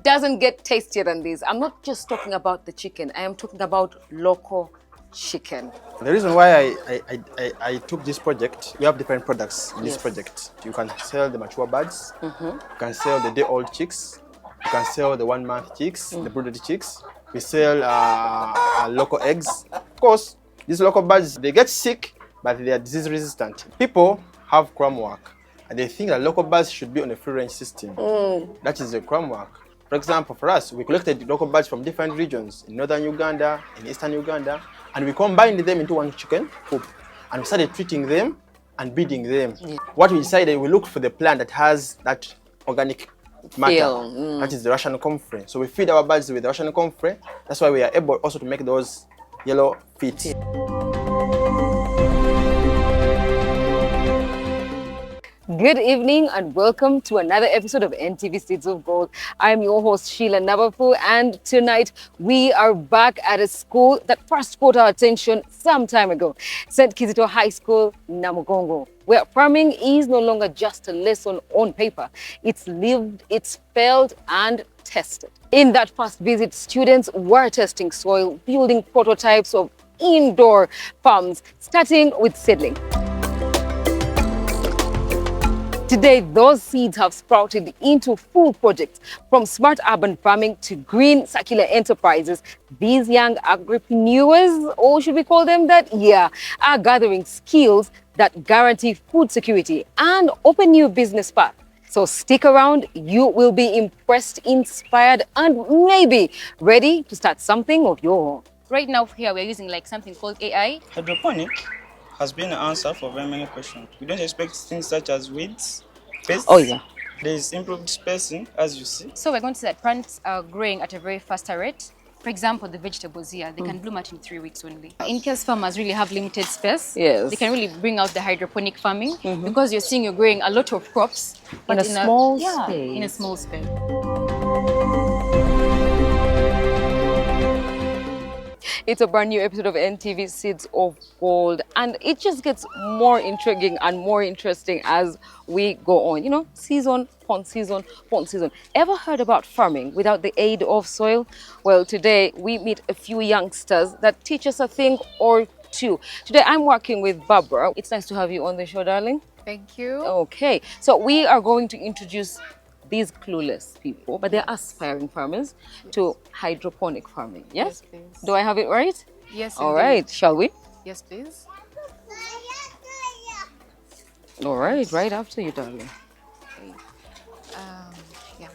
doesn't get tastier than this. I'm not just talking about the chicken. I am talking about local chicken. The reason why I took this project, we have different products in this project. You can sell the mature birds, you can sell the day-old chicks, you can sell the 1 month chicks, the brooded chicks. We sell local eggs. Of course, these local birds, they get sick, but they are disease resistant. People have crumb work, and they think that local birds should be on a free-range system. That is the crumb work. For example, for us, we collected local birds from different regions in northern Uganda, in eastern Uganda, and we combined them into one chicken coop. And we started treating them and breeding them. What we decided, we looked for the plant that has that organic matter. That is the Russian comfrey. So we feed our birds with the Russian comfrey. That's why we are able also to make those yellow feet. Good evening and welcome to another episode of NTV Seeds of Gold. I'm your host Sheila Nabafu, and tonight we are back at a school that first caught our attention some time ago, St Kizito High School, Namugongo, where farming is no longer just a lesson on paper. It's lived, it's felt and tested. In that first visit, students were testing soil, building prototypes of indoor farms, starting with seedling. Today, those seeds have sprouted into full projects. From smart urban farming to green circular enterprises, these young agripreneurs, or should we call them that? Yeah, are gathering skills that guarantee food security and open new business paths. So stick around, you will be impressed, inspired, and maybe ready to start something of your own. Right now here we're using like something called AI. Hydroponic has been an answer for very many questions. We don't expect things such as weeds, pests. Oh yeah. There's improved spacing, as you see. So we're going to see that plants are growing at a very faster rate. For example, the vegetables here, they can bloom out in 3 weeks only. In case farmers really have limited space, they can really bring out the hydroponic farming because you're seeing you're growing a lot of crops But in a small space. In a small space. It's a brand new episode of NTV Seeds of Gold, and it just gets more intriguing and more interesting as we go on. You know, season upon season upon season. Ever heard about farming without the aid of soil? Well, today we meet a few youngsters that teach us a thing or two. Today I'm working with Barbara. It's nice to have you on the show, darling. Thank you. Okay, so we are going to introduce these clueless people, but they're aspiring farmers, to hydroponic farming. Yes? Yes, please. Do I have it right? Yes, All indeed. right, shall we? Yes, please. All right, right after you, darling. Yeah.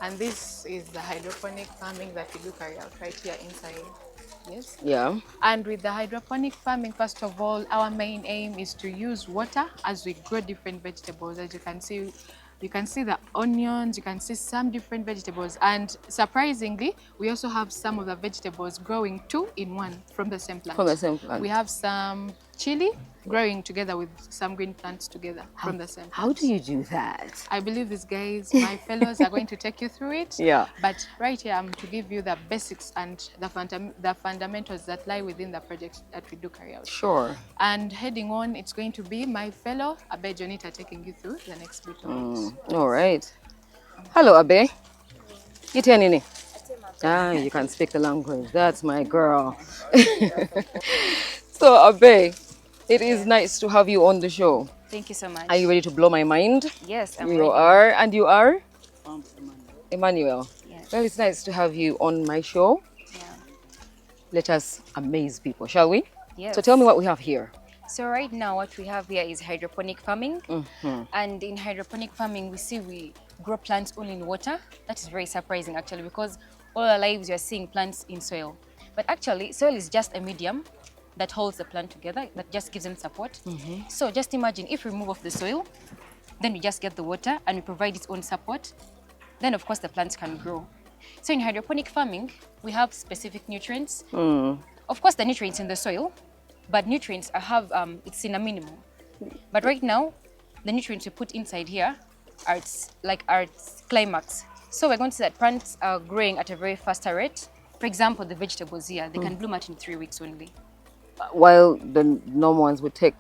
And this is the hydroponic farming that we do carry out right here inside. Yes. Yeah. And with the hydroponic farming, first of all, our main aim is to use water as we grow different vegetables. As you can see the onions, you can see some different vegetables, and surprisingly, we also have some of the vegetables growing 2 in 1 from the same plant. From the same plant. We have some chili growing together with some green plants together from the same plant. How do you do that? I believe these guys, my fellows, are going to take you through it. Yeah. But right here, I'm to give you the basics and the fundamentals that lie within the project that we do carry out. Sure. And heading on, it's going to be my fellow, Abe Jonita, taking you through the next bit of it. All right. Hello, Abe. You tell Nini? Ah, you can speak the language. That's my girl. So, Abe, it is nice to have you on the show. Thank you so much. Are you ready to blow my mind? Yes, I'm You ready. are, and you are? Emmanuel. Yes. Well, it's nice to have you on my show. Yeah. Let us amaze people, shall we? Yes. So tell me what we have here. So right now what we have here is hydroponic farming. And in hydroponic farming, we grow plants only in water. That is very surprising actually, because all our lives we are seeing plants in soil. But actually, soil is just a medium that holds the plant together, that just gives them support. So just imagine if we remove off the soil, then we just get the water and we provide its own support, then of course the plants can grow. So in hydroponic farming, we have specific nutrients. Of course the nutrients in the soil, but nutrients it's in a minimum. But right now, the nutrients we put inside here are its climax. So we're going to see that plants are growing at a very faster rate. For example, the vegetables here, they can bloom out in 3 weeks only. While the normal ones would take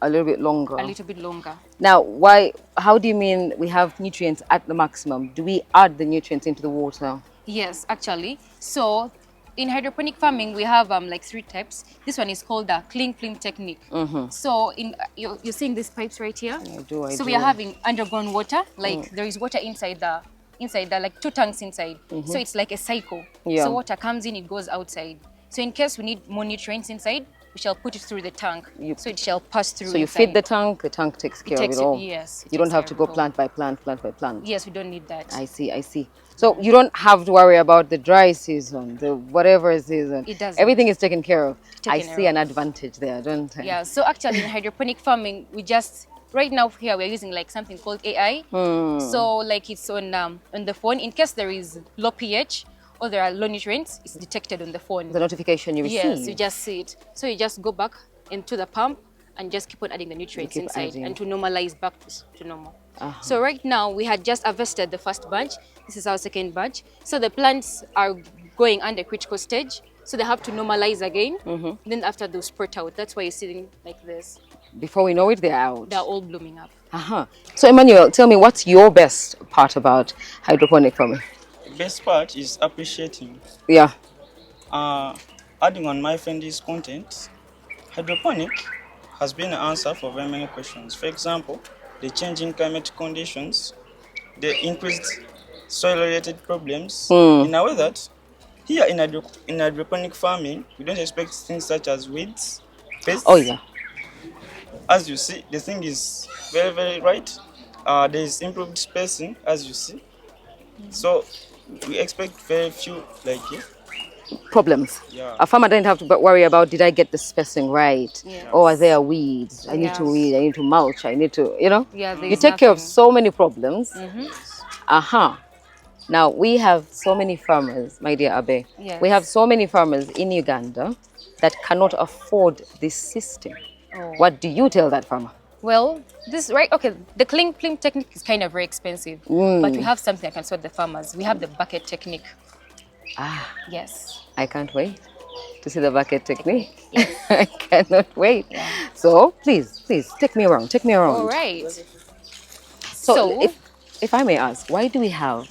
A little bit longer. a little bit longer. Now, why? How do you mean we have nutrients at the maximum? Do we add the nutrients into the water? Yes, actually. So in hydroponic farming, we have like 3 types. This one is called the cling film technique. So in you're seeing these pipes right here. I do. So we are having underground water. Like there is water inside the like 2 tanks inside. So it's like a cycle. Yeah. So water comes in, it goes outside. So in case we need more nutrients inside, we shall put it through the tank. So it shall pass through. So you inside. feed the tank takes care of it all. Yes. You don't have to go plant by plant, plant by plant. Yes, we don't need that. I see. So you don't have to worry about the dry season, the whatever season. It doesn't. Everything is taken care of. I Taken see care an advantage there, don't I? Yeah, so actually in hydroponic farming, we just, right now here we're using like something called AI. So like it's on the phone. In case there is low pH or there are low nutrients, it's detected on the phone. The notification you receive. Yes, you just see it. So you just go back into the pump and just keep on adding the nutrients keep inside adding. and to normalize back to normal. So right now we had just harvested the first batch. This is our second batch. So the plants are going under critical stage. So they have to normalize again. Then after they'll sprout out. That's why you're sitting like this. Before we know it, they're out. They're all blooming up. So Emmanuel, tell me, what's your best part about hydroponic farming? The best part is appreciating. Yeah. Adding on my friend's content, hydroponic has been an answer for very many questions. For example, the changing climate conditions, the increased soil-related problems, in a way that here in hydroponic farming, we don't expect things such as weeds, pests. Oh yeah. As you see, the thing is very, very right. There is improved spacing, as you see. So we expect very few, like, Problems. Yeah. A farmer doesn't have to worry about, did I get the spacing right? Yes. Or are there weeds? I need to Yes. weed, I need to mulch, I need to, you know? Yeah, You there's take care of nothing. so many problems. Now, we have so many farmers, my dear Abe. Yes. We have so many farmers in Uganda that cannot afford this system. Oh. What do you tell that farmer? Well, the cling film technique is kind of very expensive, but we have something that can sort the farmers. We have the bucket technique. Yes. I can't wait to see the bucket technique. I cannot wait. So please, take me around. All right. So if I may ask, why do we have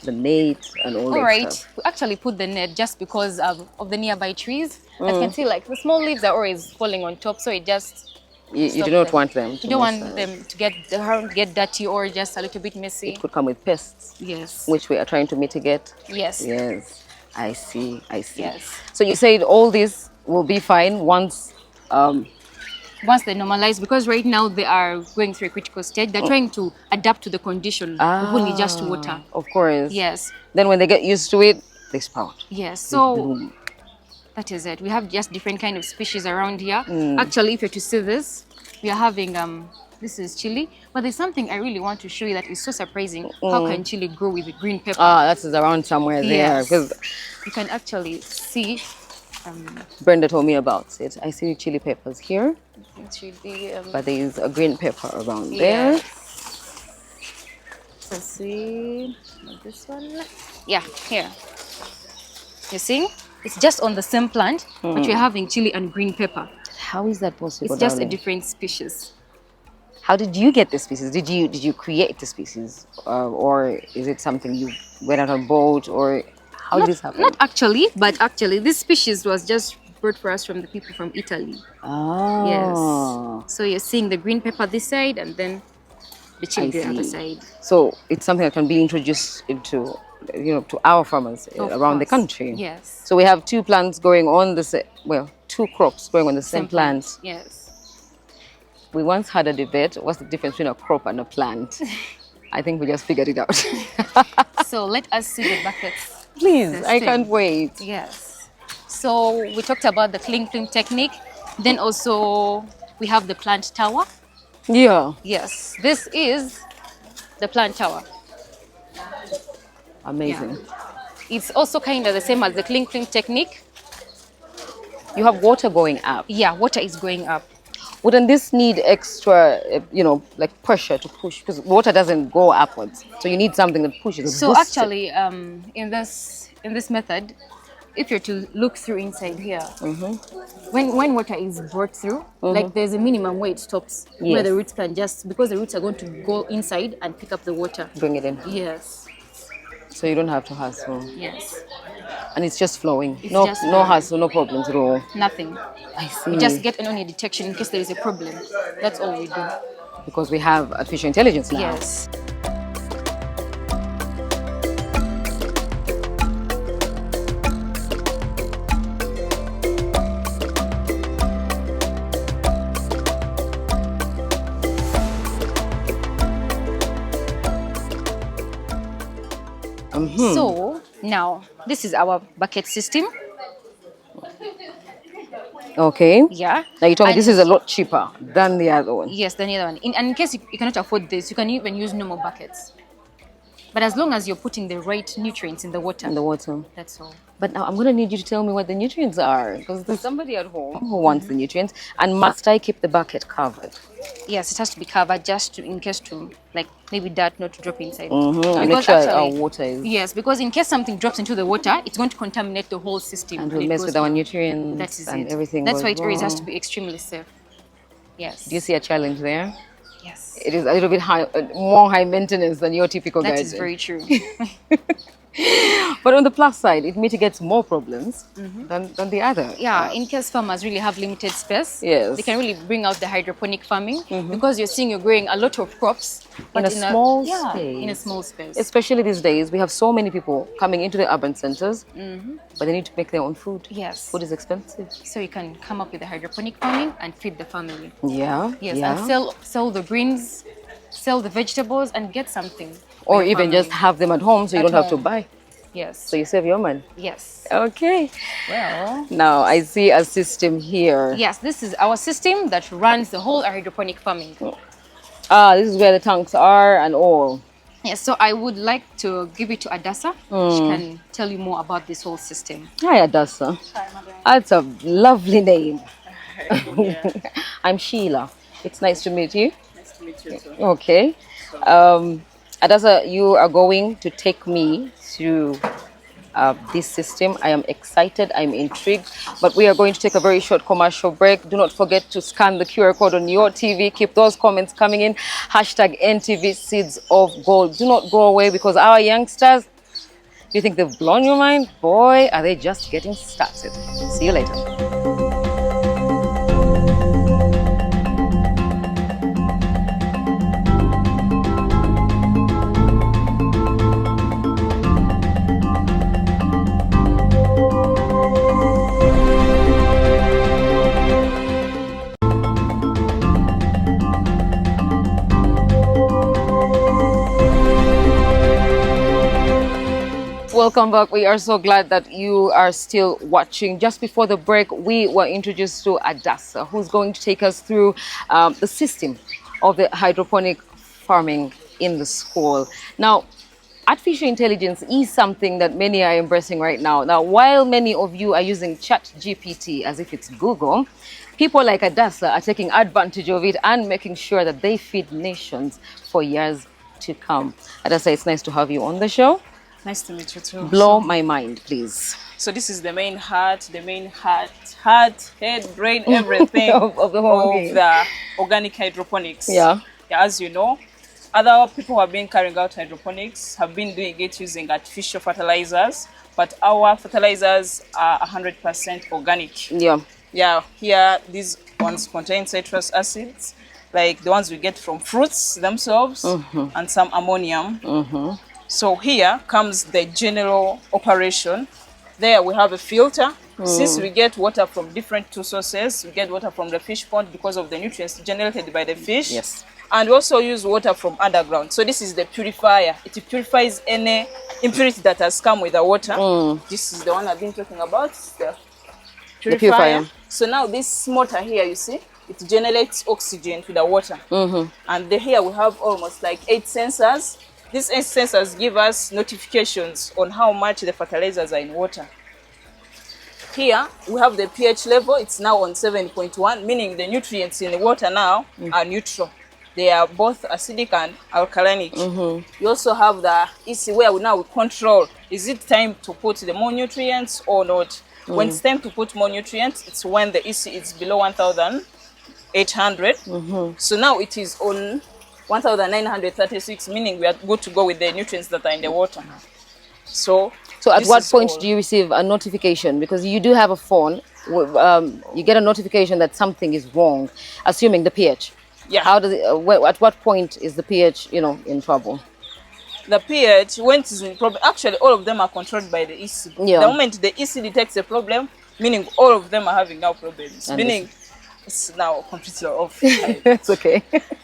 the net and all All that right. stuff? We actually put the net just because of the nearby trees. As you can see, like the small leaves are always falling on top, so it just You stop do not them. want them to You don't mess want up. them to get dirty or just a little bit messy. It could come with pests, Yes. which we are trying to mitigate. Yes. Yes, I see. Yes. So you said all this will be fine once. Once they normalize, because right now they are going through a critical stage. They're trying to adapt to the condition of only just water. Of course. Yes. Then when they get used to it, they sprout. Yes. So that is it. We have just different kind of species around here. Actually, if you're to see this, we are having this is chili, but there's something I really want to show you that is so surprising. How can chili grow with green pepper? That's around somewhere there. Yes. Because You can actually see Brenda told me about it. I see chili peppers here, chili. but there is a green pepper around there. Yes. So see this one. Yeah, here. You see? It's just on the same plant, but we're having chili and green pepper. How is that possible? It's just a darling? different species. How did you get the species? Did you create the species, or is it something you went out on a boat, or how did this happen? Not actually, but actually this species was just brought for us from the people from Italy. Ah. Yes. So you're seeing the green pepper this side and then the chili I the other see. side. So it's something that can be introduced into, to our farmers Of around the course. country. Yes. So we have two plants going on two crops going on the same plant. Yes. We once had a debate. What's the difference between a crop and a plant? I think we just figured it out. So let us see the buckets. Please, I System. can't wait. Yes. So we talked about the cling film technique. Then also we have the plant tower. Yeah. Yes. This is the plant tower. Amazing. It's also kind of the same as the cling film technique. You have water going up. Yeah, water is going up. Wouldn't this need extra, like pressure to push? Because water doesn't go upwards. So you need something that pushes. So boosts it. actually, in this method, if you're to look through inside here, when water is brought through, like there's a minimum where it stops, where the Yes. roots can just, because the roots are going to go inside and pick up the water. Bring it in. Yes, So you don't have to hustle. yes, And it's just flowing. It's No, just no flowing. hassle, no problems at all. nothing. I see. We just get an only detection in case there is a problem. That's all we do. Because we have artificial intelligence now. Yes. So now this is our bucket system. Okay. Yeah. Now you told me And this is a lot cheaper than the other one. yes, the other one. And in case you cannot afford this, you can even use normal buckets. But as long as you're putting the right nutrients in the water, In the water. that's all. But now I'm going to need you to tell me what the nutrients are. Because there's somebody at home who wants the nutrients. And must I keep the bucket covered? Yes, it has to be covered just in case to, like, maybe dirt not to drop inside. And make Because sure our actually- water is... Yes, because in case something drops into the water, it's going to contaminate the whole system. And will it mess goes with our down. nutrients That is and it. everything That's goes why it always has to wrong. be extremely safe. Yes. Do you see a challenge there? Yes. It is a little bit high, more high maintenance than your typical That garden. is very true. But on the plus side, it mitigates more problems than the other. Yeah, in case farmers really have limited space, Yes. they can really bring out the hydroponic farming because you're seeing you're growing a lot of crops but In a small space. in a small space. Especially these days, we have so many people coming into the urban centers, but they need to make their own food. Yes. Food is expensive. So you can come up with the hydroponic farming and feed the family. Yeah. Yes, yeah. and sell the greens, sell the vegetables, and get something. Or for your even just family. have them at home so you At don't have to home. buy. Yes. So you save your money. Yes. Okay. Well. Now I see a system here. Yes, this is our system that runs the whole hydroponic farming. This is where the tanks are and all. Yes, so I would like to give it to Adasa. She can tell you more about this whole system. Hi, Adasa. That's a lovely name. I'm Sheila. It's nice to meet you. Nice to meet you too. Okay. Adasa, you are going to take me through this system. I am excited. I'm intrigued. But we are going to take a very short commercial break. Do not forget to scan the QR code on your TV. Keep those comments coming in. Hashtag NTV Seeds of Gold. Do not go away because our youngsters, you think they've blown your mind? Boy, are they just getting started. See you later. Welcome back. We are so glad that you are still watching. Just before the break, we were introduced to Adasa, who's going to take us through the system of the hydroponic farming in the school. Now, artificial intelligence is something that many are embracing right now. Now, while many of you are using ChatGPT as if it's Google, people like Adasa are taking advantage of it and making sure that they feed nations for years to come. Adasa, it's nice to have you on the show. Nice to meet you too. Blow my mind, please. So this is the main heart, head, brain, everything Of the whole thing. the organic hydroponics. Yeah. As you know, other people who have been carrying out hydroponics have been doing it using artificial fertilizers, but our fertilizers are 100% organic. Yeah. Yeah, here these ones contain citrus acids, like the ones we get from fruits themselves, and some ammonium. So here comes the general operation. There we have a filter. Since we get water from different two sources, we get water from the fish pond because of the nutrients generated by the fish. Yes. And we also use water from underground. So this is the purifier. It purifies any impurity that has come with the water. This is the one I've been talking about, the purifier. So now this motor here, you see, it generates oxygen to the water. And here we have almost like 8 sensors. These 8 sensors give us notifications on how much the fertilizers are in water. Here we have the pH level. It's now on 7.1, meaning the nutrients in the water now are neutral. They are both acidic and alkalinic. You also have the EC where we control. is it time to put the more nutrients or not? When it's time to put more nutrients, it's when the EC is below 1,800. So now it is on 1,936, meaning we are good to go with the nutrients that are in the water. So at this what is point all. do you receive a notification? Because you do have a phone, you get a notification that something is wrong, assuming the pH. Yeah. How does it, at what point is the pH, in trouble? The pH, when it is in problem, actually all of them are controlled by the EC. Yeah. The moment the EC detects a problem, meaning all of them are having now problems, And meaning it's now completely off. It's okay.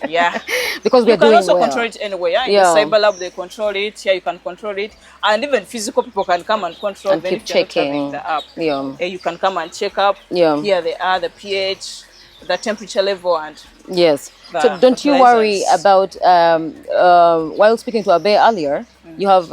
Yeah. Because You we're can doing also well. control it anywhere. Yeah? In Yeah. the cyber lab, they control it. Here, you can control it. And even physical people can come and control And even keep if you're not having checking. the app. Yeah. You can come and check up. Yeah. Here they are, the pH, the temperature level, and Yes. the So don't you worry fertilizers. about, while speaking to Abe earlier, you have,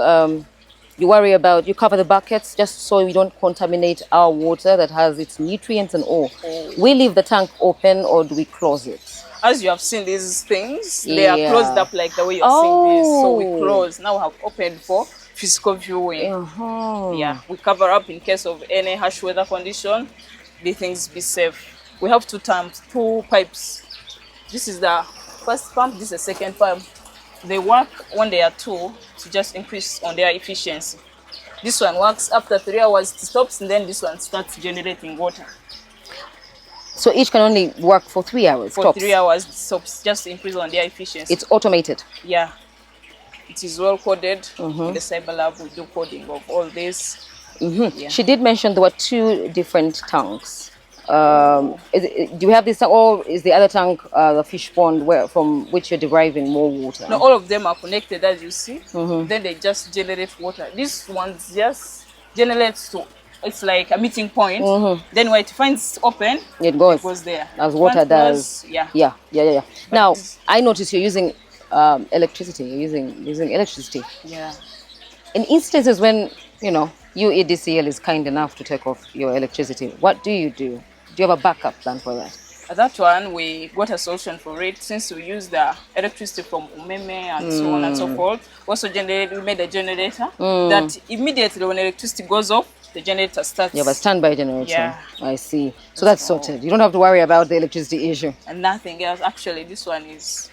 you worry about, you cover the buckets just so we don't contaminate our water that has its nutrients and all. We leave the tank open or do we close it? As you have seen these things, they are closed Yeah. up like the way you're seeing this. So we Oh. close. Now we have opened for physical viewing. Uh-huh. Yeah, we cover up in case of any harsh weather condition. The things be safe. We have two pipes. This is the first pump. This is the second pump. They work when they are two to just increase on their efficiency. This one works after 3 hours, it stops, and then this one starts generating water. So each can only work for 3 hours. For tops. 3 hours, it stops, just to increase on their efficiency. It's automated. Yeah, it is well coded. In the cyber lab, we do coding of all this. Yeah. She did mention there were 2 different tanks. Do you have this, or is the other tank the fish pond from which you're deriving more water? No, all of them are connected, as you see. Then they just generate water. This one just generates to, it's like a meeting point. Then when it finds open, It goes there. as water Front does. floors, yeah. Yeah. Now, I notice you're using electricity. You're using electricity. Yeah. In instances when, you EDCL is kind enough to take off your electricity, what do you do? Do you have a backup plan for that? That one, we got a solution for it since we use the electricity from Umeme and so on and so forth. Also, we made a generator that immediately when electricity goes off, the generator starts. You have a standby generator. Yeah. I see. So that's sorted. You don't have to worry about the electricity issue. And nothing else. Actually, this one is,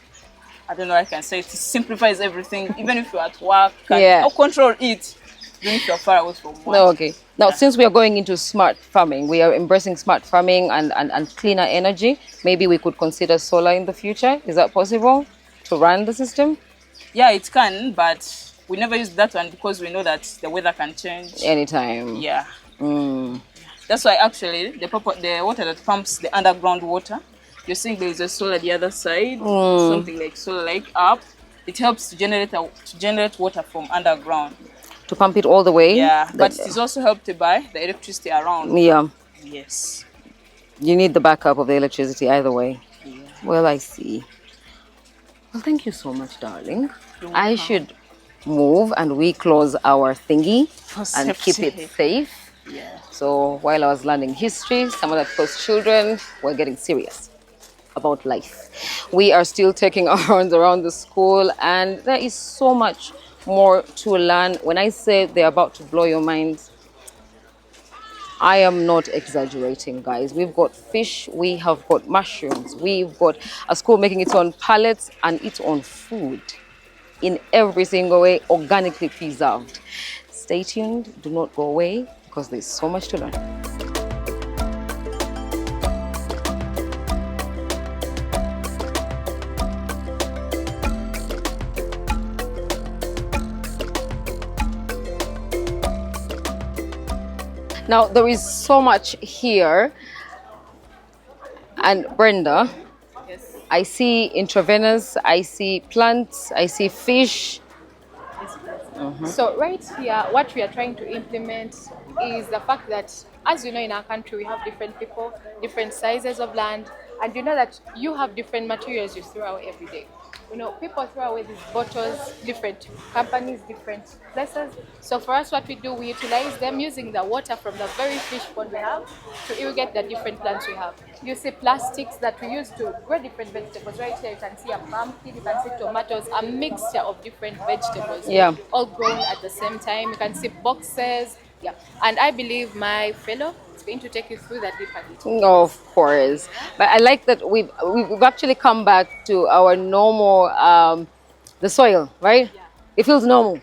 I don't know, I can say it simplifies everything. Even if you're at work, Yeah. control it. Even if you're far away from work. No, okay. Now, since we are going into smart farming, we are embracing smart farming and cleaner energy. Maybe we could consider solar in the future. Is that possible to run the system? Yeah, it can, but we never use that one because we know that the weather can change. Anytime. Yeah. That's why actually the water that pumps the underground water, you're seeing there is a solar the other side, something like solar like up. It helps to generate water from underground. To pump it all the way? Yeah, but it is also helped by the electricity around. Yeah. Yes. You need the backup of the electricity either way. Yeah. Well, I see. Well, thank you so much, darling. I should move and we close our thingy and keep it safe. Yeah. So while I was learning history, some of the first children were getting serious about life. We are still taking our rounds around the school and there is so much more to learn. When I say they're about to blow your minds, I am not exaggerating, guys. We've got fish, we have got mushrooms, we've got a school making its own pallets and its own food in every single way, organically preserved. Stay tuned, do not go away because there's so much to learn. Now, there is so much here. And Brenda, Yes. I see intravenous, I see plants, I see fish. So right here, what we are trying to implement is the fact that, as you know, in our country, we have different people, different sizes of land, and you know that you have different materials you throw out every day. you know, people throw away these bottles, different companies, different places. So for us, what we do, we utilize them using the water from the very fish pond we have to irrigate the different plants we have. You see plastics that we use to grow different vegetables. Right here, you can see a pumpkin, you can see tomatoes, a mixture of different vegetables, Yeah. all grown at the same time. You can see boxes, yeah. And I believe my fellow is going to take you through that deeper detail. Of course, but I like that we've actually come back to our normal the soil, right? Yeah. It feels normal.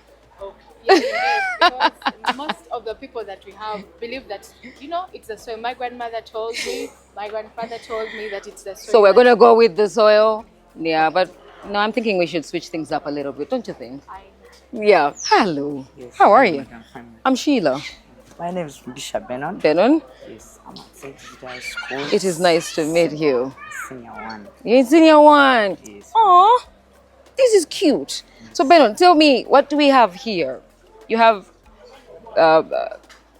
Yeah, indeed. Because most of the people that we have believe that, you know, it's the soil. My grandmother told me, my grandfather told me that it's the soil. So we're that- gonna go with the soil. Yeah, but no, I'm thinking we should switch things up a little bit, don't you think? I Yeah. Hello. Yes, How are you? I'm fine. I'm Sheila. My name is Bishop Benon. Benon. Yes, I'm at St Kizito High School. It is nice to meet you. Senior one. You're in senior one. Yes. Aw, this is cute. So Benon, tell me, what do we have here? You have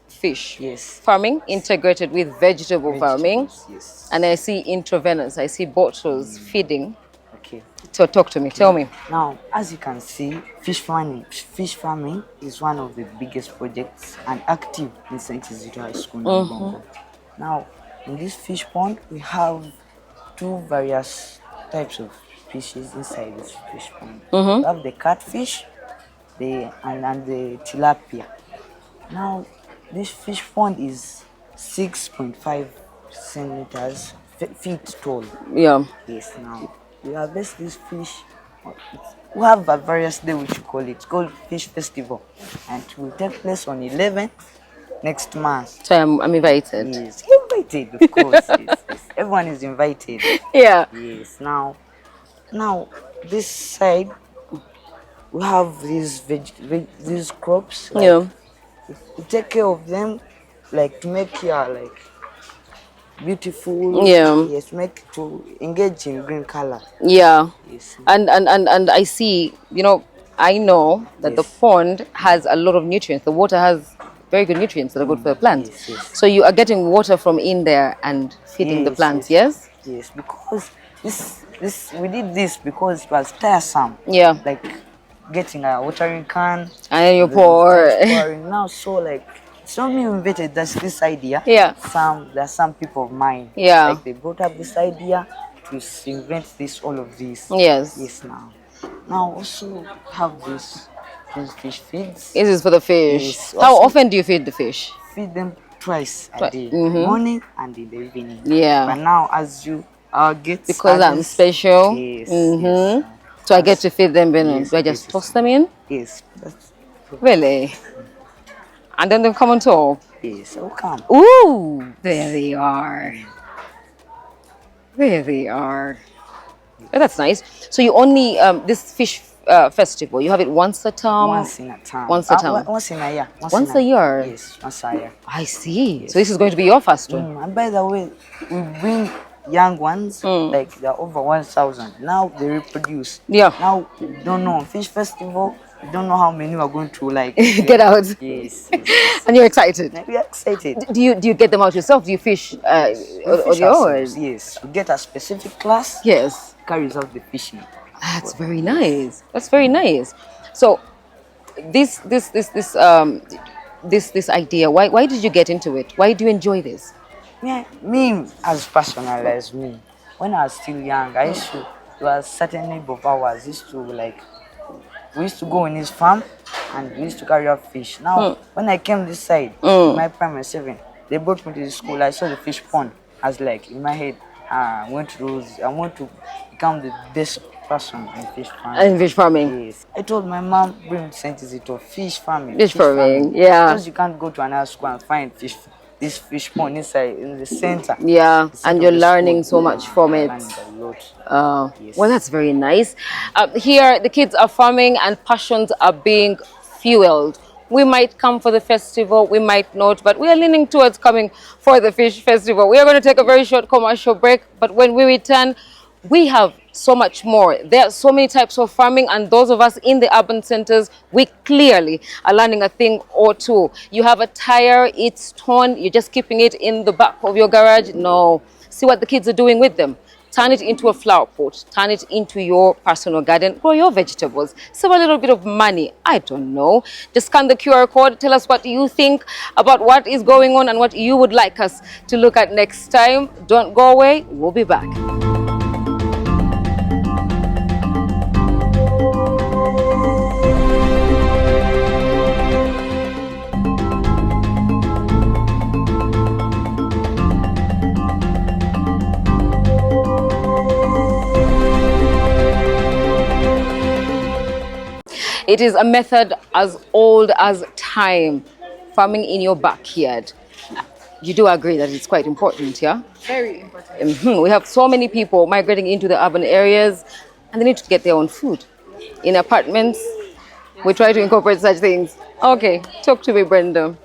fish Yes. farming integrated with vegetable farming, Vegetables, Yes. and I see intravenous. I see bottles feeding. Okay. So talk to me. Tell me. Now, as you can see, fish farming is one of the biggest projects and active in St Kizito High School, Namugongo. Now, in this fish pond, we have two various types of species inside this fish pond. We have the catfish, and the tilapia. Now, this fish pond is 6.5 centimeters feet tall. Yeah. Yes, now we harvest this fish. We have a various day which we call it. It's called Fish Festival, and it will take place on 11th next month. So I'm invited. Yes, invited, of course. Yes. Everyone is invited. Yeah. Yes. Now this side we have these crops. Like, Yeah. we take care of them, like to make here like beautiful. Yeah. Yes, to engage in green color. Yeah. Yes. And I see, I know that the Yes. pond has a lot of nutrients. The water has very good nutrients that are good for the plants. Yes, yes. So you are getting water from in there and feeding the Yes, plants, yes? Yes, because this we did this because it was tiresome. Yeah. Like getting a watering can. And then you then pour. pouring. Now, so like it's not me who invented this idea. Yeah. There are some people of mine. Yeah. Like they brought up this idea to invent all of this. Yes. Yes. Now also have these fish feeds. This is for the fish. Yes, How also- often do you feed the fish? Feed them twice a Twi- day, mhm. morning and in the evening. Yeah. But now, as you get Because I'm special. Yes. Mhm. So I get to feed them, Benin. Yes, Do I just yes. toss them in? Yes. That's, Really? And then they come on top. yes. Oh, come. Ooh, there they are. There they are. Oh, that's nice. So you only this fish festival. You have it once a term. Once in a time. Once a term. Once in a year. Once a year? Yes. Once a year. I see. So this is going to be your first one. And by the way, we bring young ones, like they're over 1,000. Now they reproduce. Yeah. Now we don't know fish festival. We don't know how many are going to like Get out. Yes. And you're excited. We are excited. Do you get them out yourself? Do you fish We on fish your ourselves, own? yes. We get a specific class. Yes. Carries out the fishing. That's very nice. That's very nice. So this idea, why did you get into it? Why do you enjoy this? Me as personal as me, when I was still young, I used to, there was certain neighbor of ours used to we used to go in his farm and we used to carry out fish. Now, when I came this side, my primary 7, they brought me to the school. I saw the fish pond. I was like, in my head, I want to become the best person in fish farming. In fish farming. Yes. I told my mom, bring St Kizito fish farming. Fish farming, yeah. Because you can't go to another school and find this fish pond inside in the center. Yeah, The center and of you're the learning school. so much from it. Learning a lot. Yes. Well, that's very nice. Here, the kids are farming and passions are being fueled. We might come for the festival, we might not, but we are leaning towards coming for the fish festival. We are going to take a very short commercial break, but when we return, we have so much more. There are so many types of farming, and those of us in the urban centers, we clearly are learning a thing or two. You have a tire, it's torn, you're just keeping it in the back of your garage. No. See what the kids are doing with them. turn it into a flower pot, turn it into your personal garden, grow your vegetables, save a little bit of money. I don't know. Just scan the QR code, tell us what you think about what is going on and what you would like us to look at next time. Don't go away, we'll be back. It is a method as old as time, farming in your backyard. You do agree that it's quite important, yeah? Very important. We have so many people migrating into the urban areas and they need to get their own food. In apartments, we try to incorporate such things. Okay, talk to me, Brenda.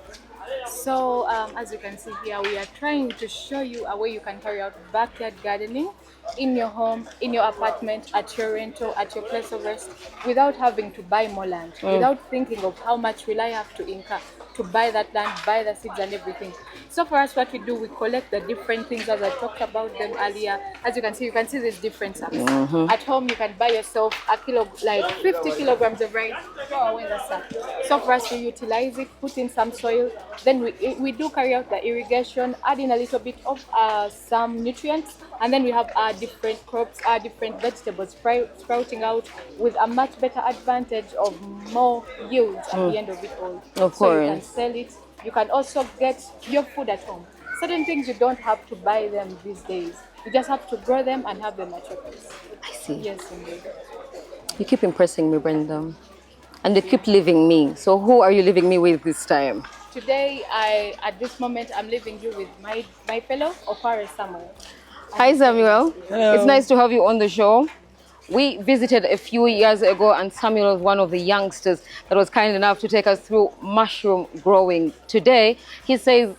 So as you can see here, we are trying to show you a way you can carry out backyard gardening in your home, in your apartment, at your rental, at your place of rest, without having to buy more land, without thinking of how much will I have to incur to buy that land, buy the seeds and everything. So for us, what we do, we collect the different things as I talked about them earlier. As you can see these different sacks. At home, you can buy yourself a kilo, like 50 kilograms of rice, throw away the sack. So for us, we utilize it, put in some soil, then we do carry out the irrigation, add in a little bit of some nutrients, and then we have our different crops, our different vegetables sprouting out with a much better advantage of more yields at the end of it all. Of So you course. can sell it. You can also get your food at home. Certain things you don't have to buy them these days. You just have to grow them and have them at your place. I see. Yes, indeed. You keep impressing me, Brenda. And you keep leaving me. So who are you leaving me with this time? Today, at this moment, I'm leaving you with my fellow Opare Samuel. Hi, Samuel. Hello. It's nice to have you on the show. We visited a few years ago and Samuel was one of the youngsters that was kind enough to take us through mushroom growing. Today, he says,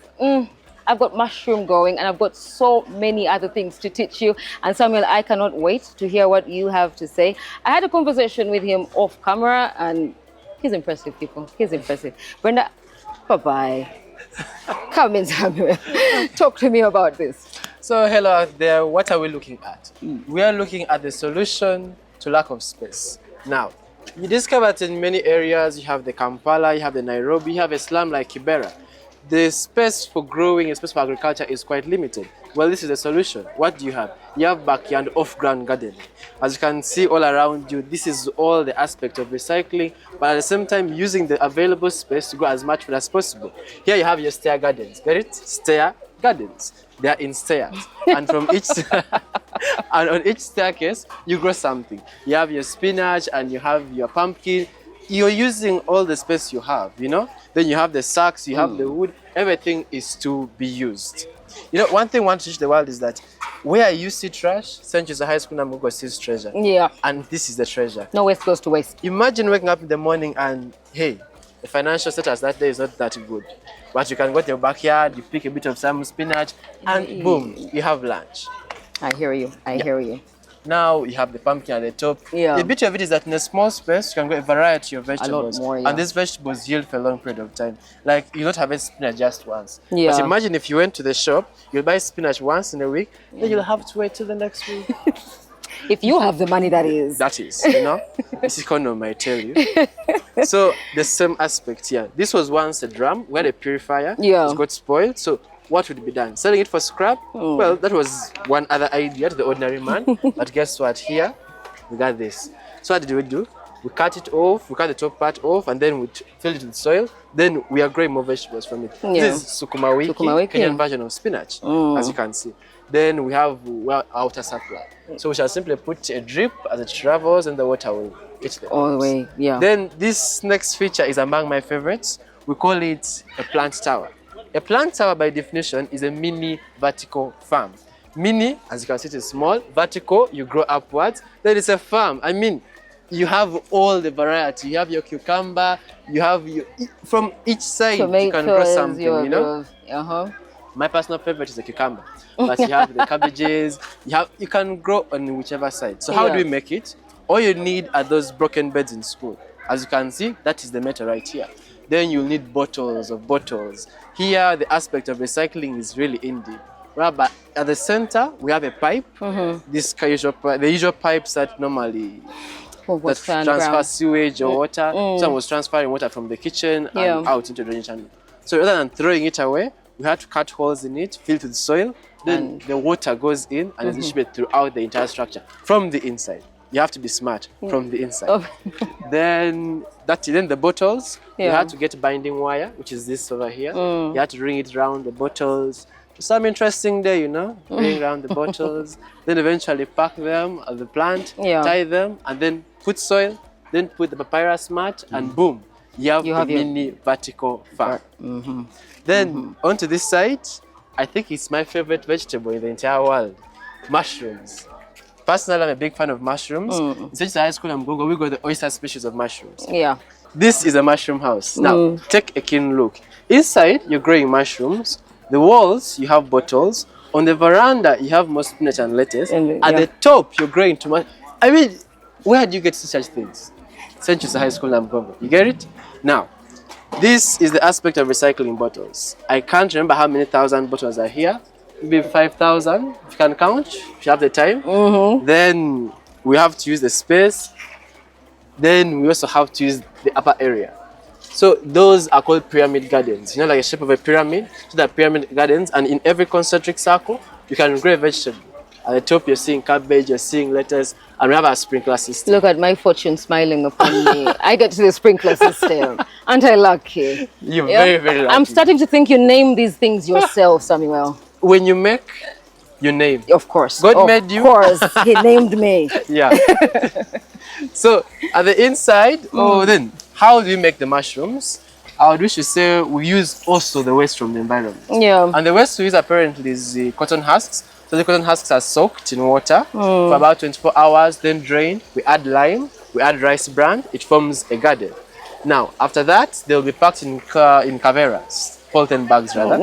I've got mushroom growing and I've got so many other things to teach you. And Samuel, I cannot wait to hear what you have to say. I had a conversation with him off camera and he's impressive, people. He's impressive. Brenda, bye-bye. Come in, Samuel. Talk to me about this. So hello out there, what are we looking at? We are looking at the solution to lack of space. Now, you discover that in many areas, you have the Kampala, you have the Nairobi, you have a slum like Kibera. The space for growing, the space for agriculture is quite limited. Well, this is the solution. What do you have? You have backyard off-ground gardening. As you can see all around you, this is all the aspect of recycling, but at the same time using the available space to grow as much food as possible. Here you have your stair gardens. Get it? Stair gardens. They are in stairs, and from each and on each staircase you grow something. You have your spinach and you have your pumpkin. You're using all the space you have, you know. Then you have the sacks, you have the wood. Everything is to be used. You know, one thing I want to teach the world is that where you see trash, St Kizito High School Namugongo sees treasure. Yeah. And this is the treasure. No waste goes to waste. Imagine waking up in the morning and hey, the financial status that day is not that good. But you can go to your backyard, you pick a bit of some spinach, and boom, you have lunch. I hear you. I hear you. Now you have the pumpkin at the top. Yeah. The beauty of it is that in a small space, you can grow a variety of vegetables. more, yeah. And these vegetables yield for a long period of time. Like, you don't have a spinach just once. Yeah. But imagine if you went to the shop, you'll buy spinach once in a week, then you'll have to wait till the next week. If you have the money, that is. That is, you know, this economy, I tell you. So the same aspect here. This was once a drum, we had a purifier. Yeah. It got spoiled. So what would be done? Selling it for scrap? Well, that was one other idea to the ordinary man. But guess what? Here, we got this. So what did we do? We cut it off, we cut the top part off, and then we fill it with soil. Then we are growing more vegetables from it. Yeah. This is sukuma wiki, Sukuma wiki. Kenyan version of spinach, as you can see. Then we have outer supply. So we shall simply put a drip as it travels and the water will hit the All the plants. way, yeah. Then this next feature is among my favorites. We call it a plant tower. A plant tower by definition is a mini vertical farm. Mini, as you can see, it is small. Vertical, you grow upwards. Then it's a farm. I mean, you have all the variety. You have your cucumber, you have your, from each side you can grow something, you know. My personal favorite is the cucumber, but you have the cabbages. You can grow on whichever side. So how do we make it? All you need are those broken beds in school. As you can see, that is the metal right here. Then you'll need bottles of bottles. Here, the aspect of recycling is really in deep. right? But at the center, we have a pipe. This the usual pipes that normally that transfer sewage or water. Someone was transferring water from the kitchen and out into the drainage channel. So rather than throwing it away, we had to cut holes in it, fill it with soil, then the water goes in and is distributed throughout the entire structure from the inside. You have to be smart from the inside. Then the bottles, you had to get binding wire, which is this over here. You had to ring it around the bottles. Some interesting day, ring around the bottles, then eventually pack them at the plant, tie them, and then put soil, then put the papyrus mat, and boom, you have a mini vertical farm. Then onto this side, I think it's my favorite vegetable in the entire world, mushrooms. Personally, I'm a big fan of mushrooms. In St Kizito High School, Namugongo, we got the oyster species of mushrooms. This is a mushroom house. Now, take a keen look. Inside, you're growing mushrooms. The walls, you have bottles. On the veranda, you have more spinach and lettuce. At the top, you're growing tomato. I mean, where do you get such things? St Kizito High School, Namugongo. You get it? Now, this is the aspect of recycling bottles. I can't remember how many thousand bottles are here. Maybe 5,000, if you can count, if you have the time. Then we have to use the space. Then we also have to use the upper area. So those are called pyramid gardens. Like a shape of a pyramid. So they're pyramid gardens, and in every concentric circle, you can grow a vegetable. At the top, you're seeing cabbage, you're seeing lettuce, and we have a sprinkler system. Look at my fortune smiling upon me. I get to the sprinkler system. Aren't I lucky? You're very, very lucky. I'm starting to think you name these things yourself, Samuel. When you make, you name. Of course. God made you. Of course. He named me. Yeah. So at the inside, then how do you make the mushrooms? I would wish to say we use also the waste from the environment. And the waste we use apparently is the cotton husks. So the cotton husks are soaked in water for about 24 hours, then drained. We add lime, we add rice bran, it forms a garden. Now, after that, they'll be packed in caveras. Polythene bags rather,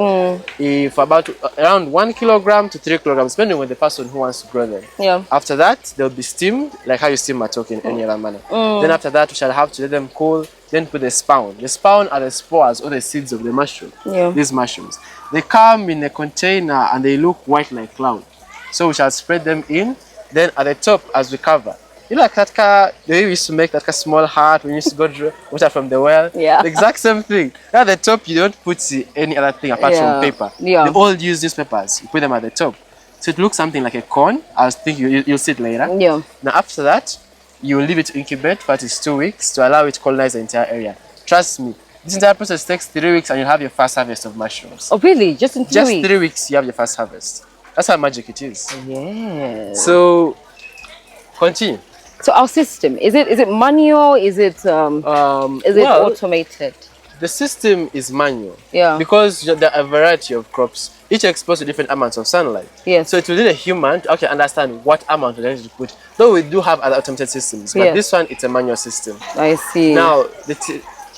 for about around 1 kilogram to 3 kilograms, depending on the person who wants to grow them. After that, they'll be steamed, like how you steam a toke in any other manner. Then after that, we shall have to let them cool, then put the spawn. The spawn are the spores or the seeds of the mushroom, these mushrooms. They come in a container and they look white like cloud. So we shall spread them in, then at the top as we cover. Like that car, they used to make that small hut when you used to go draw water from the well. The exact same thing. At the top, you don't put any other thing apart from paper. They all use newspapers. You put them at the top. So it looks something like a cone. I think you'll see it later. Now after that, you leave it to incubate for at least 2 weeks to allow it to colonize the entire area. Trust me, this entire process takes 3 weeks and you'll have your first harvest of mushrooms. Oh really? Just in 3 weeks? Just 3 weeks, you have your first harvest. That's how magic it is. Yes. So, continue. So our system, is it manual? Is it automated? The system is manual. Because there are a variety of crops, each exposed to different amounts of sunlight. So it will need a human to actually understand what amount of energy to put. Though we do have other automated systems, but this one, it's a manual system. I see. Now,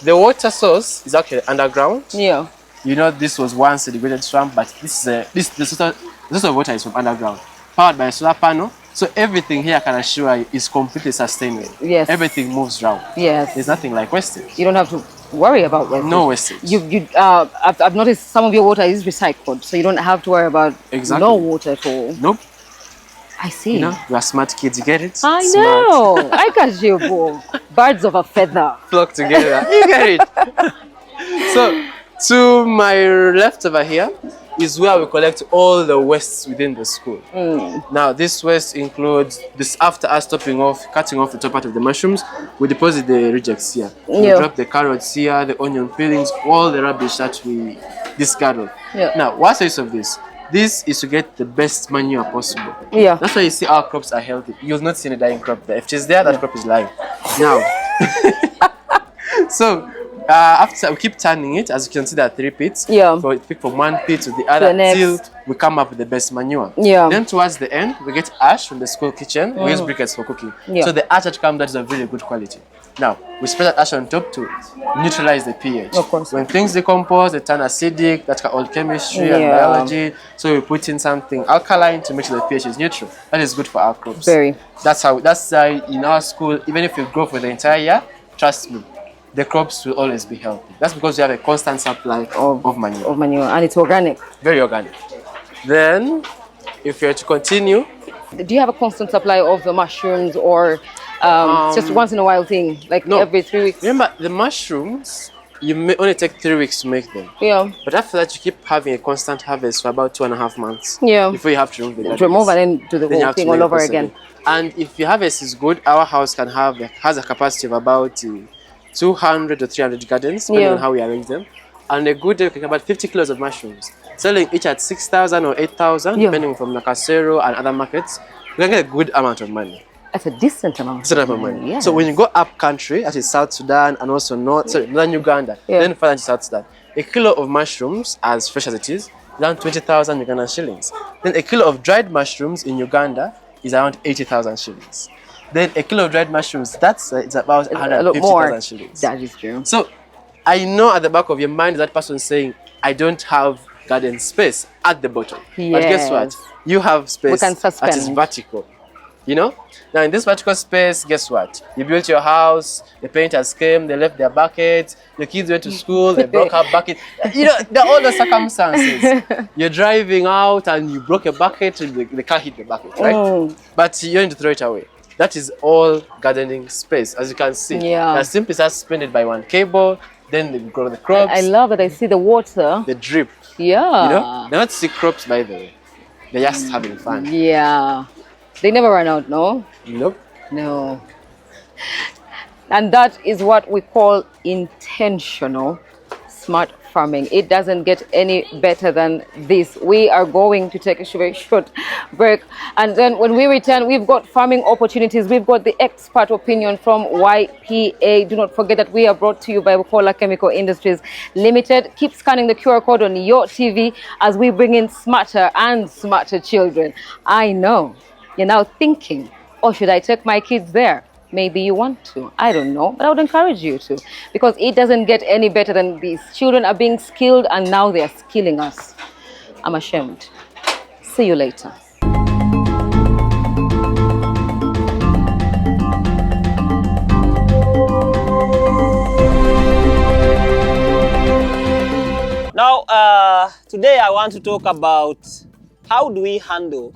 the water source is actually underground. This was once a degraded swamp, but the source of water is from underground, powered by a solar panel. So everything here, I can assure you, is completely sustainable. Everything moves around. There's nothing like wastage. You don't have to worry about wastage. No wastage. I've noticed some of your water is recycled, so you don't have to worry about no water at all. Nope. I see. You are smart kids, you get it? I know. I got you, boo. Birds of a feather. Flock together. You get it? So, to my left over here is where we collect all the wastes within the school. Now, this waste includes this. After us cutting off the top part of the mushrooms, we deposit the rejects here. We drop the carrots here, the onion peelings, all the rubbish that we discard. Now, what's the use of this? This is to get the best manure possible. That's why you see our crops are healthy. You'll not see any dying crop there. If it is there, that crop is lying. Now, so after we keep turning it, as you can see, there are 3 pits. So we pick from one pit to the other till we come up with the best manure. Then towards the end, we get ash from the school kitchen. We use briquettes for cooking. So the ash that comes out is of really good quality. Now, we spread that ash on top to neutralize the pH. Of course. When things decompose, they turn acidic. That's all chemistry and biology. So we put in something alkaline to make sure the pH is neutral. That is good for our crops. That's why in our school, even if you grow for the entire year, trust me, the crops will always be healthy. That's because you have a constant supply of manure. And it's organic. Very organic. Then, if you're to continue, Do you have a constant supply of the mushrooms, or just once in a while thing, like no. every 3 weeks? Remember, the mushrooms, you may only take 3 weeks to make them. Yeah. But after that, you keep having a constant harvest for about 2.5 months. Yeah. Before you have to remove the gardens. Remove and then do the Then you whole have to thing make all the over process again. And if your harvest is good, our house has a capacity of about 200 to 300 gardens, depending Yeah. on how we arrange them. And a good day, we can get about 50 kilos of mushrooms, selling each at 6,000 or 8,000, Yeah. depending from Nakasero and other markets. You can get a good amount of money. That's a decent amount. It's a type of money. Yeah. So when you go up country, that is South Sudan and also northern Uganda, Yeah. then further to South Sudan, a kilo of mushrooms, as fresh as it is around 20,000 Ugandan shillings. Then a kilo of dried mushrooms in Uganda is around 80,000 shillings. Then a kilo of dried mushrooms, it's about a lot more. 150,000 shillings. That is true. So I know at the back of your mind that person saying, I don't have garden space at the bottom. But guess what? Yes. You have space can that is suspend. vertical. You know? Now in this vertical space, guess what? You built your house, the painters came, they left their buckets, the kids went to school, they broke up bucket. You know, there are all the circumstances. You're driving out and you broke a bucket, and the car hit the bucket, right? But you need to throw it away. That is all gardening space, as you can see. Yeah. That's simply suspended by one cable, then they grow the crops. I love that I see the water. The drip. Yeah. You know? They're not sick crops, by the way. They're just having fun. Yeah. They never run out, no? Nope. No. And that is what we call intentional smart farming. It doesn't get any better than this. We are going to take a very short break. And then when we return, we've got farming opportunities. We've got the expert opinion from YPA. Do not forget that we are brought to you by Bukola Chemical Industries Limited. Keep scanning the QR code on your TV as we bring in smarter and smarter children. I know you're now thinking, oh, should I take my kids there? Maybe you want to. I don't know. But I would encourage you to. Because it doesn't get any better than these. Children are being skilled and now they are skilling us. I'm ashamed. See you later. Now, today I want to talk about how do we handle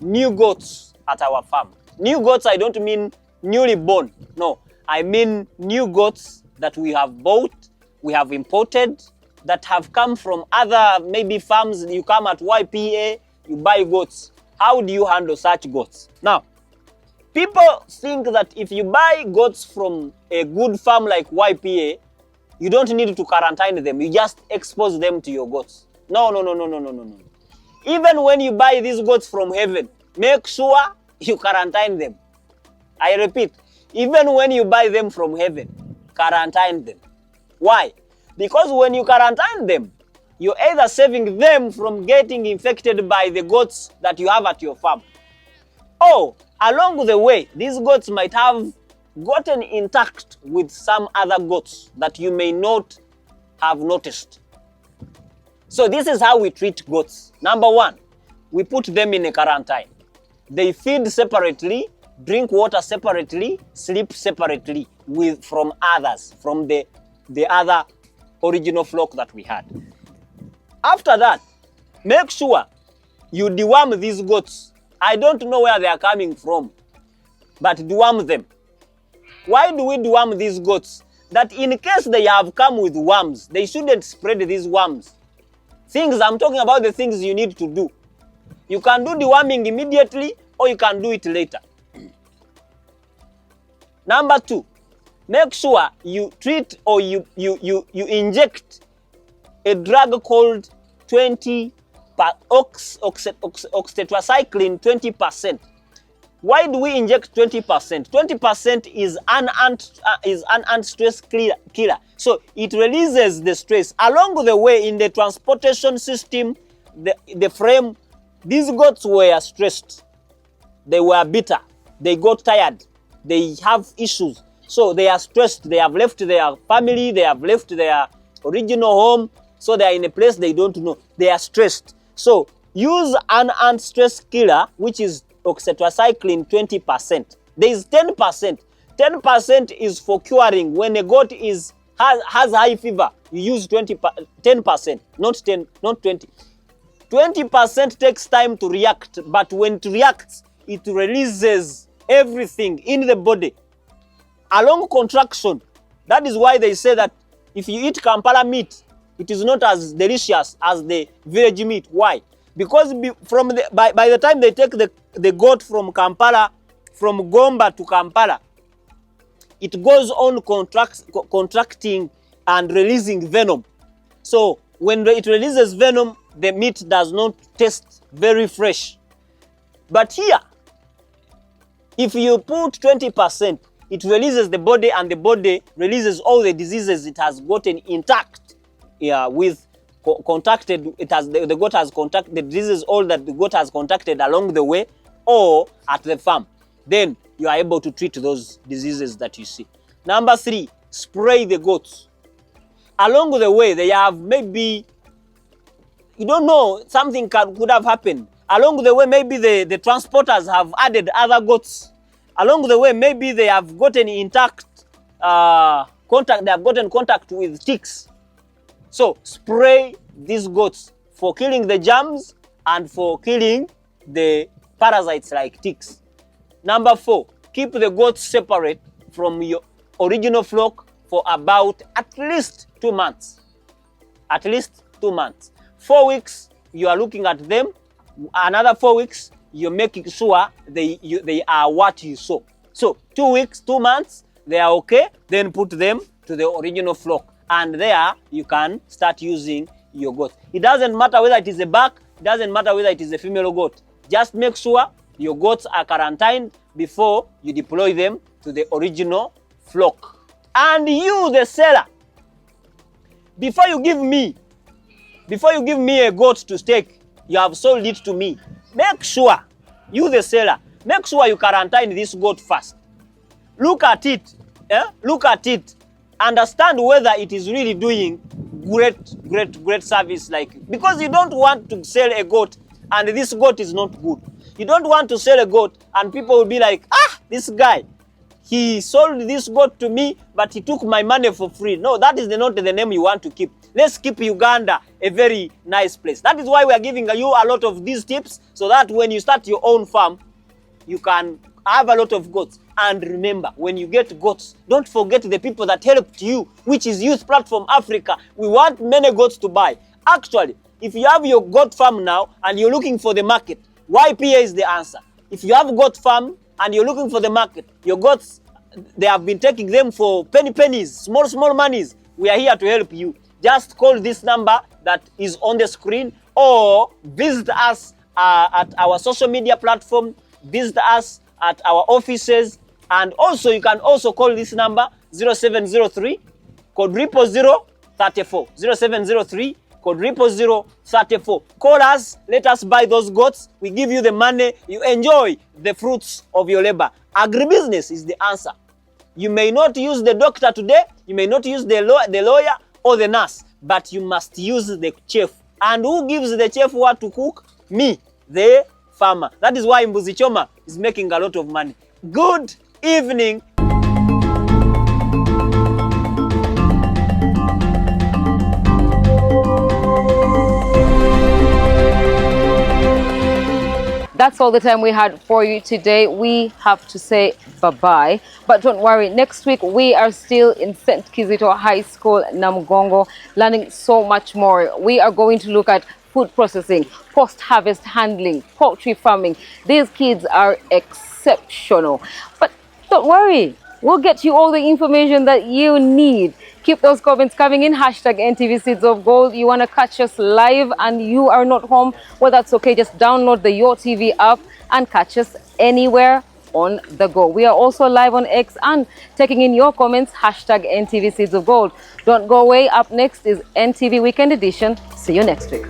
new goats at our farm. New goats, I don't mean newly born. No, I mean new goats that we have bought, we have imported, that have come from other maybe farms. You come at YPA, you buy goats. How do you handle such goats? Now, people think that if you buy goats from a good farm like YPA, you don't need to quarantine them. You just expose them to your goats. No. Even when you buy these goats from heaven, make sure you quarantine them. I repeat, even when you buy them from heaven, quarantine them. Why? Because when you quarantine them, you're either saving them from getting infected by the goats that you have at your farm. Or, along the way, these goats might have gotten intact with some other goats that you may not have noticed. So this is how we treat goats. Number one, we put them in a quarantine. They feed separately, drink water separately, sleep separately from others, from the other original flock that we had. After that, make sure you deworm these goats. I don't know where they are coming from, but deworm them. Why do we deworm these goats? That in case they have come with worms, they shouldn't spread these worms. I'm talking about the things you need to do. You can do deworming immediately or you can do it later. Number two, make sure you treat or you inject a drug called 20 oxytetracycline 20%. Why do we inject 20%? 20% is an stress killer. So it releases the stress. Along the way in the transportation system, the frame, these goats were stressed. They were bitter. They got tired. They have issues. So they are stressed. They have left their family. They have left their original home. So they are in a place they don't know. They are stressed. So use an stress killer, which is oxytetracycline 20%. There is 10%. 10% is for curing. When a goat has high fever, you use 10%, not 20. 20% takes time to react, but when it reacts, it releases everything in the body. Along contraction, that is why they say that if you eat Kampala meat, it is not as delicious as the village meat. Why? Because by the time they take the goat from Kampala, from Gomba to Kampala, it goes on contracting and releasing venom. So when it releases venom, the meat does not taste very fresh. But here, if you put 20%, it releases the body, and the body releases all the diseases it has gotten intact. Yeah, with contacted, it has the goat has contacted the diseases, all that the goat has contacted along the way or at the farm. Then you are able to treat those diseases that you see. Number 3, spray the goats. Along the way, they have maybe, you don't know, something could have happened. Along the way, maybe the transporters have added other goats. Along the way, maybe they have gotten intact contact. They have gotten contact with ticks. So spray these goats for killing the germs and for killing the parasites like ticks. Number 4, keep the goats separate from your original flock for about at least 2 months. At least 2 months. 4 weeks, you are looking at them. Another 4 weeks, you're making sure they are what you saw. So 2 weeks, 2 months, they are okay. Then put them to the original flock. And there, you can start using your goat. It doesn't matter whether it is a buck. It doesn't matter whether it is a female goat. Just make sure your goats are quarantined before you deploy them to the original flock. And you, the seller, before you give me a goat to stake, you have sold it to me. Make sure, you the seller, make sure you quarantine this goat first. Look at it. Look at it. Understand whether it is really doing great service, because you don't want to sell a goat and this goat is not good. You don't want to sell a goat and people will be like, this guy, he sold this goat to me, but he took my money for free. No, that is not the name you want to keep. Let's keep Uganda a very nice place. That is why we are giving you a lot of these tips, so that when you start your own farm, you can have a lot of goats. And remember, when you get goats, don't forget the people that helped you, which is Youth Platform Africa. We want many goats to buy. Actually, if you have your goat farm now and you're looking for the market, YPA is the answer. If you have a goat farm and you're looking for the market, your goats, they have been taking them for pennies, small monies. We are here to help you. Just call this number that is on the screen, or visit us at our social media platform, visit us at our offices, and also you can also call this number 0703 code 00034 0703 code 00034. Call us, let us buy those goats. We give you the money, you enjoy the fruits of your labor. Agribusiness is the answer. You may not use the doctor today, you may not use the lawyer or the nurse, but you must use the chef. And who gives the chef what to cook? Me, the farmer. That is why Mbuzi Choma is making a lot of money. Good evening. That's all the time we had for you today. We have to say bye-bye. But don't worry, next week we are still in St Kizito High School, Namugongo, learning so much more. We are going to look at food processing, post-harvest handling, poultry farming. These kids are exceptional. But don't worry, we'll get you all the information that you need. Keep those comments coming in. Hashtag NTV Seeds of Gold. You want to catch us live and you are not home? Well, that's okay. Just download the Your TV app and catch us anywhere on the go. We are also live on X and taking in your comments. Hashtag NTV Seeds of Gold. Don't go away. Up next is NTV Weekend Edition. See you next week.